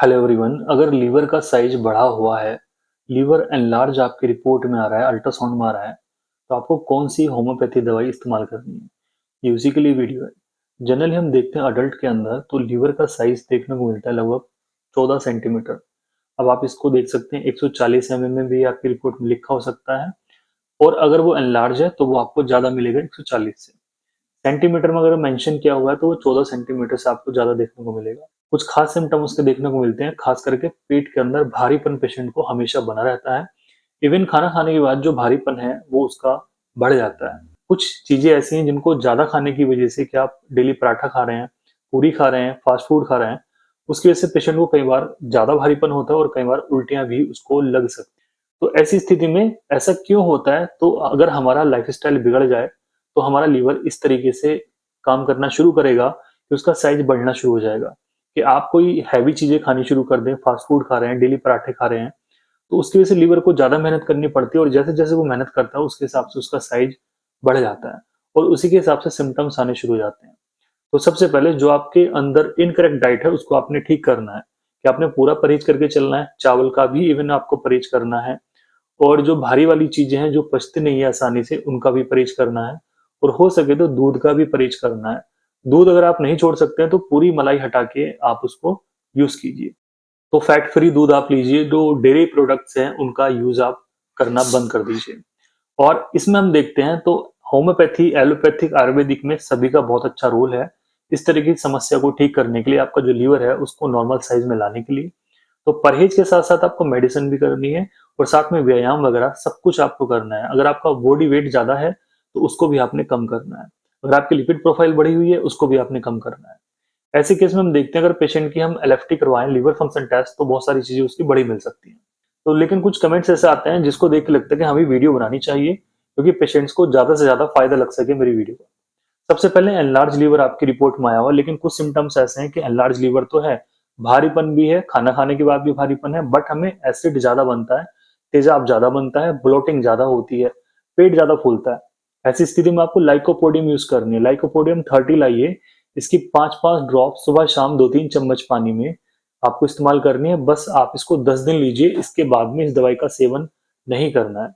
Hello everyone. अगर liver का size बढ़ा हुआ है, लीवर एनलार्ज आपकी रिपोर्ट में आ रहा है, अल्ट्रासाउंड में आ रहा है, तो आपको कौन सी होम्योपैथी दवाई इस्तेमाल करनी है, ये उसी के लिए वीडियो है। जनरली हम देखते हैं अडल्ट के अंदर तो लीवर का साइज देखने को मिलता है लगभग 14 सेंटीमीटर। अब आप इसको देख सकते हैं 140 में भी आपकी रिपोर्ट में लिखा हो सकता है, और अगर वो एनलार्ज है तो वो आपको ज्यादा मिलेगा 140 से। सेंटीमीटर में अगर मेंशन किया हुआ है तो वो 14 सेंटीमीटर से आपको ज्यादा देखने को मिलेगा। कुछ खास सिम्टम उसके देखने को मिलते हैं, खास करके पेट के अंदर भारीपन पेशेंट को हमेशा बना रहता है। इवन खाना खाने के बाद जो भारीपन है वो उसका बढ़ जाता है। कुछ चीजें ऐसी हैं जिनको ज्यादा खाने की वजह से, क्या आप डेली पराठा खा रहे हैं, पूरी खा रहे हैं, फास्ट फूड खा रहे हैं, उसकी वजह से पेशेंट को कई बार ज्यादा भारीपन होता है और कई बार उल्टियां भी उसको लग सकती है। तो ऐसी स्थिति में ऐसा क्यों होता है? तो अगर हमारा लाइफस्टाइल बिगड़ जाए तो हमारा लीवर इस तरीके से काम करना शुरू करेगा कि उसका साइज बढ़ना शुरू हो जाएगा। कि आप कोई हैवी चीजें खानी शुरू कर दें, फास्ट फूड खा रहे हैं, डेली पराठे खा रहे हैं, तो उसकी वजह से लीवर को ज्यादा मेहनत करनी पड़ती है, और जैसे जैसे वो मेहनत करता है उसके हिसाब से उसका साइज बढ़ जाता है, और उसी के हिसाब से सिम्टम्स आने शुरू हो जाते हैं। तो सबसे पहले जो आपके अंदर इनकरेक्ट डाइट है उसको आपने ठीक करना है, कि आपने पूरा परहेज करके चलना है, चावल का भी इवन आपको परहेज करना है, और जो भारी वाली चीजें हैं जो पचती नहीं है आसानी से उनका भी परहेज करना है, और हो सके तो दूध का भी परहेज करना है। दूध अगर आप नहीं छोड़ सकते हैं तो पूरी मलाई हटा के आप उसको यूज कीजिए। तो फैट फ्री दूध आप लीजिए, जो डेयरी प्रोडक्ट्स हैं उनका यूज आप करना बंद कर दीजिए। और इसमें हम देखते हैं तो होम्योपैथी, एलोपैथिक, आयुर्वेदिक में सभी का बहुत अच्छा रोल है इस तरह की समस्या को ठीक करने के लिए, आपका जो लीवर है उसको नॉर्मल साइज में लाने के लिए। तो परहेज के साथ साथ आपको मेडिसिन भी करनी है, और साथ में व्यायाम वगैरह सब कुछ आपको करना है। अगर आपका बॉडी वेट ज्यादा है तो उसको भी आपने कम करना है। अगर आपकी लिपिड प्रोफाइल बढ़ी हुई है उसको भी आपने कम करना है। ऐसे केस में हम देखते हैं अगर पेशेंट की हम एलएफटी करवाएं, लीवर फंक्शन टेस्ट, तो बहुत सारी चीजें उसकी बड़ी मिल सकती हैं। तो लेकिन कुछ कमेंट्स ऐसे आते हैं जिसको देख के लगता है कि हमें वीडियो बनानी चाहिए क्योंकि पेशेंट्स को ज्यादा से ज्यादा फायदा लग सके मेरी वीडियो का। सबसे पहले एनलार्ज लीवर आपकी रिपोर्ट में आया हुआ, लेकिन कुछ सिम्टम्स ऐसे हैं कि एनलार्ज लीवर तो है, भारीपन भी है, खाना खाने के बाद भी भारीपन है, बट हमें एसिड ज्यादा बनता है, तेजाब ज्यादा बनता है, ब्लोटिंग ज्यादा होती है, पेट ज्यादा फूलता है। ऐसी स्थिति में आपको लाइकोपोडियम यूज करनी है। लाइकोपोडियम 30 लाइए, इसकी 5-5 ड्रॉप सुबह शाम 2-3 चम्मच पानी में आपको इस्तेमाल करनी है। बस आप इसको 10 दिन लीजिए, इसके बाद में इस दवाई का सेवन नहीं करना है।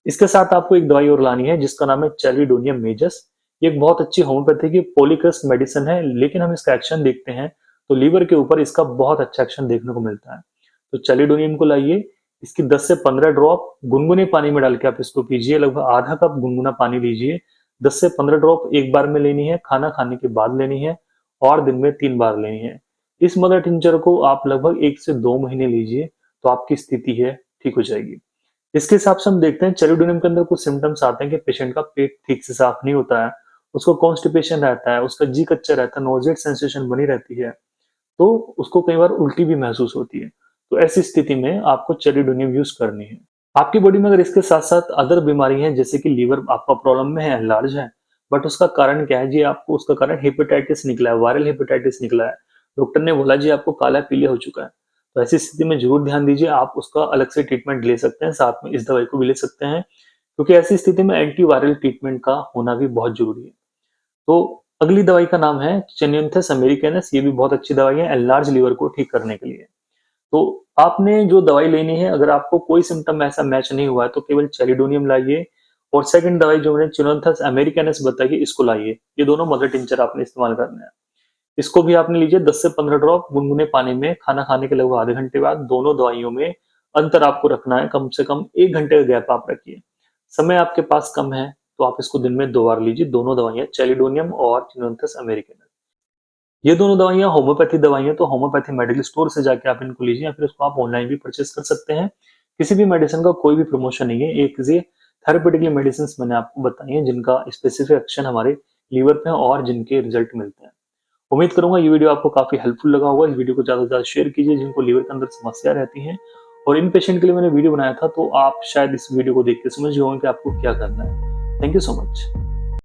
इसके साथ आपको एक दवाई और लानी है जिसका नाम है चैलिडोनियम मेजस। ये एक बहुत अच्छी होम्योपैथी की पॉलीक्रस्ट मेडिसिन है, लेकिन हम इसका एक्शन देखते हैं तो लीवर के ऊपर इसका बहुत अच्छा एक्शन देखने को मिलता है। तो चैलिडोनियम को लाइए, इसकी 10 से 15 ड्रॉप गुनगुने पानी में डाल के आप इसको पीजिए। लगभग आधा कप गुनगुना पानी लीजिए, 10 से 15 ड्रॉप एक बार में लेनी है, खाना खाने के बाद लेनी है, और दिन में 3 बार लेनी है। इस मदर टिंचर को आप लगभग 1 से 2 महीने लीजिए तो आपकी स्थिति है ठीक हो जाएगी। इसके हिसाब से हम देखते हैं चैलिडोनियम के अंदर कुछ सिम्टम्स आते हैं कि पेशेंट का पेट ठीक से साफ नहीं होता है, उसको कॉन्स्टिपेशन रहता है, उसका जी कच्चा रहता है, नोजियट सेंसेशन बनी रहती है, तो उसको कई बार उल्टी भी महसूस होती है। तो ऐसी स्थिति में आपको चैलिडोनियम यूज करनी है। आपकी बॉडी में अगर इसके साथ साथ अदर बीमारी है, जैसे कि लीवर आपका प्रॉब्लम में है, लार्ज है, बट उसका कारण क्या है जी? आपको उसका कारण हेपेटाइटिस निकला है, वायरल हेपेटाइटिस निकला है। डॉक्टर ने बोला जी आपको काला पीलिया हो चुका है। तो ऐसी स्थिति में जरूर ध्यान दीजिए, आप उसका अलग से ट्रीटमेंट ले सकते हैं, साथ में इस दवाई को भी ले सकते हैं, क्योंकि ऐसी स्थिति में एंटीवायरल ट्रीटमेंट का होना भी बहुत जरूरी है। तो अगली दवाई का नाम है चेनियंथस अमेरिकनस। ये भी बहुत अच्छी दवाई है एनलार्ज लीवर को ठीक करने के लिए। तो आपने जो दवाई लेनी है, अगर आपको कोई सिम्टम ऐसा मैच नहीं हुआ है तो केवल चैलिडोनियम लाइए, और सेकंड दवाई जो मैंने चेनियंथस अमेरिकनस बताई इसको लाइए। ये दोनों मदर टिंचर आपने इस्तेमाल करना है। इसको भी आपने लीजिए 10 से 15 ड्रॉप गुनगुने पानी में, खाना खाने के लगभग आधे घंटे बाद। दोनों दवाइयों में अंतर आपको रखना है, कम से कम 1 घंटे का गैप आप रखिए। समय आपके पास कम है तो आप इसको दिन में 2 बार लीजिए, दोनों दवाइयां चैलिडोनियम और चिनोंथस अमेरिकन। ये दोनों दवाइयां होम्योपैथी दवाइयां, तो होम्योपैथी मेडिकल स्टोर से जाके आप इनको लीजिए, या फिर इसको आप ऑनलाइन भी परचेस कर सकते हैं। किसी भी मेडिसिन का कोई भी प्रमोशन नहीं है, एक ये थेरेपेटिकली मेडिसिन मैंने आपको बताई है जिनका स्पेसिफिक एक्शन हमारे लीवर पे है और जिनके रिजल्ट मिलते हैं। उम्मीद करूंगा ये वीडियो आपको काफी हेल्पफुल लगा होगा। इस वीडियो को ज्यादा से ज्यादा शेयर कीजिए जिनको लीवर के अंदर समस्या रहती है, और इन पेशेंट के लिए मैंने वीडियो बनाया था, तो आप शायद इस वीडियो को देख के समझ गए होंगे कि आपको क्या करना है। Thank you so much.